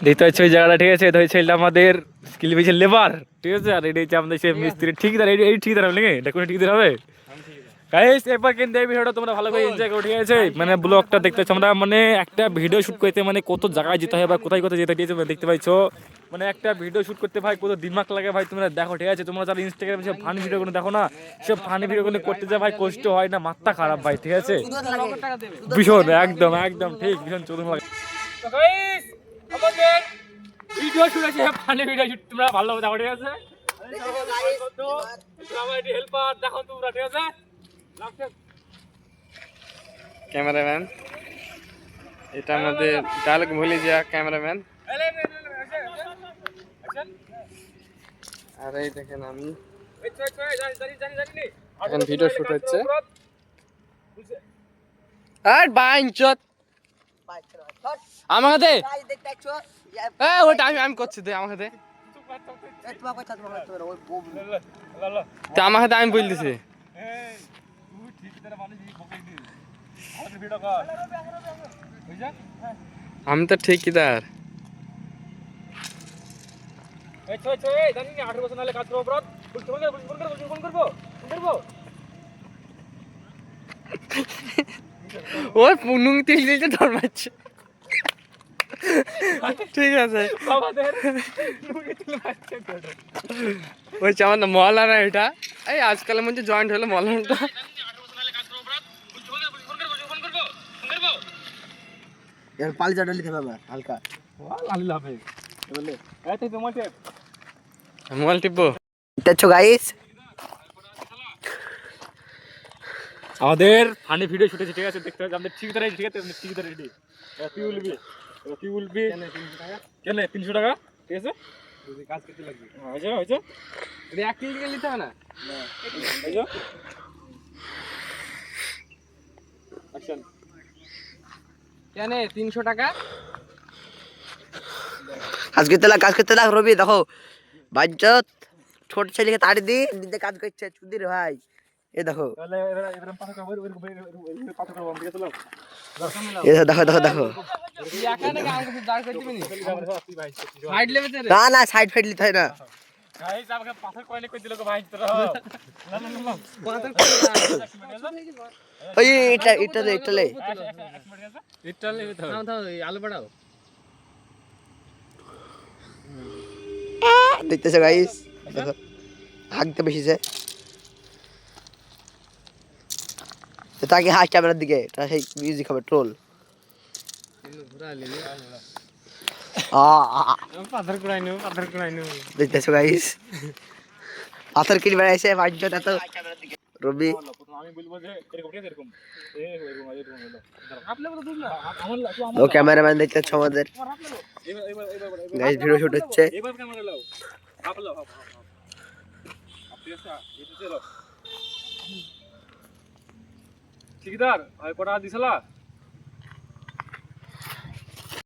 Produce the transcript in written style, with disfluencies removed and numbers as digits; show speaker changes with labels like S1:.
S1: দেখতে পাচ্ছি ওই জায়গাটা, ঠিক আছে? তো ওই ছেলেটা আমাদের স্কিল বেছে লেবার, ঠিক আছে? আর এটা হচ্ছে আমাদের সে মিস্ত্রি ঠিকদার। এই ঠিকদার হবে নাকি? এটা কোনো ঠিকদার হবে? গাইস এবার কিন্তু এই ভিডিওটা তোমরা ভালো করে এনজয় করো, ঠিক আছে? মানে ব্লগটা দেখতে পাচ্ছ আমরা, মানে একটা ভিডিও শুট করতে মানে কত জায়গায় যেতে হয় বা কোথায় কোথায় যেতে দিয়েছে দেখতে পাইছো। মানে একটা ভিডিও শুট করতে ভাই কত দিমাগ লাগে ভাই, তোমরা দেখো, ঠিক আছে? তোমরা যারা ইনস্টাগ্রামে সব ফানি ভিডিও কোনো দেখো না, সব ফানি ভিডিও কোনো করতে যায় ভাই কষ্ট হয় না, মাথা খারাপ ভাই, ঠিক আছে? ভীষণ একদম একদম ঠিক, ভীষণ চোদন লাগে। তো গাইস আমাদের ভিডিও শুট আছে, ফানি ভিডিও শুট, তোমরা ভালো দেখো, ঠিক আছে? আমার হেল্পার দেখো তোমরা, ঠিক আছে?
S2: ক্যামেরাম্যান, এটা আমাদের ডায়লগ ভুলে যাওয়া ক্যামেরাম্যান। আর এই দেখেন আমি এখন ভিডিও শুট হচ্ছে। আর বাইনচত আমাকে দে, ওটা আমি করছি, দে আমাকে দে, আমাকে দে, আমি বলতেছি। আমি তো ঠিকদার। ওই পুনুং তেল দিয়েছে ধর্মাচ্ছে, ঠিক আছে? ওই আমার না মহলানা, এটা এই আজকালের মধ্যে জয়েন্ট হলো মহলানাটা।
S3: পালি চাটা লিখে পাবা হালকা
S2: মোবাইল টিপবো।
S3: দেখছো গাইস,
S1: আমাদের ফানি ভিডিও শুট হচ্ছে, ঠিক আছে? দেখতে পাচ্ছি আমাদের ঠিকদার, ঠিক আছে? ঠিকদার রেডি। তুই বলবি কেন 300 টাকা, ঠিক আছে? কাজ করতে লাগবে, হয়েছে হয়েছে,
S2: এক কেজি নিতে হবে না?
S1: হয়েছে। অ্যাকশন।
S2: কেন 300 টাকা?
S3: কাজ করতে লাগ রবি, দেখো বাঞ্চত ছোট ছেলেকে তাড়ি দি নিজে কাজ করছে চুদির ভাই, এ দেখো
S1: তাহলে এবার পাথর কভার ওই পাথর কভার, ঠিক আছে?
S3: এ দেখো দেখো দেখো,
S2: একা নাকি আমাকে কিছু দাঁড় করে দিবেন? সাইড লেবে দে রে।
S3: না না সাইড ফাইড লিতে হয় না।
S1: গাইস আমাকে পাথর কয়নে কই দিল গো ভাই তোরা। না
S2: পাথর করে
S3: ওই এটা লে
S1: এটা লে তো
S2: নাও দাও, আলু বাড়াও।
S3: দেখতেছো গাইস, দেখো হাঁকতে বেশি যায় তাকে হাত ক্যামেরার দিকে, এটা সেই মিউজিক হবে ট্রোল।
S2: পাথর কুড়াইনু।
S3: দেখতেছো গাইস পাথর কিনে বেড়াইছে বাঞ্চত এত রবি।
S1: আমি বলবো যে এরকম, ঠিক আছে? এরকম এরকম হলো আপনি তো দুধ না
S3: ও ক্যামেরাম্যান দেখতেছো আমাদের গাইস, ভিডিও শুট হচ্ছে।
S1: এবার ক্যামেরা লাও, হাফ লাও, হাফ ঠিক আছে? এটা চলো ঠিকদার, আর কটা দিছলা?